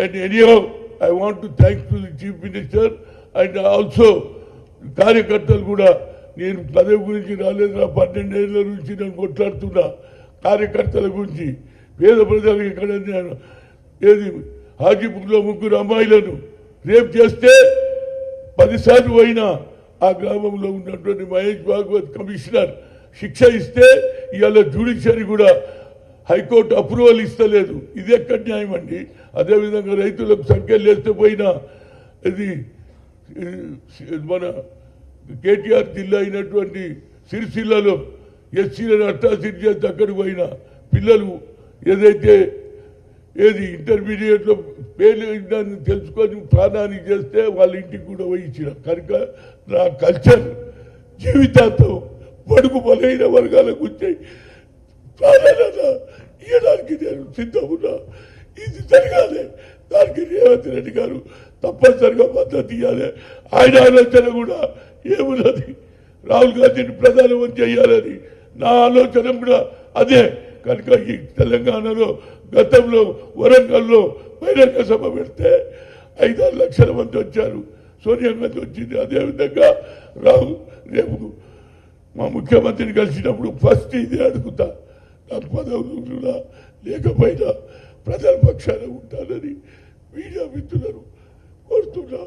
And anyhow, I want to thank to the Chief Minister and also కార్యకర్తలు కూడా నేను పదవి గురించి రాలేదు 12 ఏళ్ల నుంచి నేను కొట్లాడుతున్నా కార్యకర్తల గురించి పేద ప్రజలకు ఇక్కడ ఏది హాజీపూర్లో 3 అమ్మాయిలను రేప్ చేస్తే 10 సార్లు అయినా ఆ గ్రామంలో ఉన్నటువంటి మహేష్ భాగవత్ కమిషనర్ శిక్ష ఇస్తే ఇవాళ జ్యుడిషియరీ కూడా హైకోర్టు అప్రూవల్ ఇస్తలేదు. ఇది ఎక్కడ న్యాయం అండి? అదేవిధంగా రైతులకు సంఖ్యలు వేస్తే పోయినా ఇది మన కేటీఆర్ జిల్లా అయినటువంటి సిరిసిల్లలో ఎస్సీలను అట్టాసిటీ చేస్తే అక్కడికి పోయినా పిల్లలు ఏదైతే ఏది ఇంటర్మీడియట్లో పేర్లు దాన్ని తెలుసుకొని ప్రాణానికి చేస్తే వాళ్ళ ఇంటికి కూడా పోయి ఇచ్చిన కనుక నా కల్చర్ జీవితాంతం బడుగు బలైన వర్గాలకు వచ్చాయి ప్రాధాన్యత ఇవ్వడానికి నేను సిద్ధమున్నా. ఇది జరగాలి, దానికి రేవంత్ రెడ్డి గారు తప్పనిసరిగా మద్దతు ఇవ్వాలి. ఆయన ఆలోచన కూడా ఏమున్నది, రాహుల్ గాంధీని ప్రధానమంత్రి చేయాలని నా ఆలోచన కూడా అదే. కనుక ఈ తెలంగాణలో గతంలో వరంగల్లో బహిరంగ సభ పెడితే 5-6 లక్షల మంది వచ్చారు, సోనియా గాంధీ వచ్చింది. అదేవిధంగా రేపు మా ముఖ్యమంత్రిని కలిసినప్పుడు ఫస్ట్ ఇది అడుగుతా, నాకు పదవులు లేకపోయినా ప్రజల పక్షాన ఉంటానని మీడియా మిత్రులను కోరుతున్నా.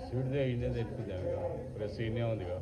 చూడదే ఇండియా తెప్పించాను ప్రెస్ ఇన్నే ఉందిగా.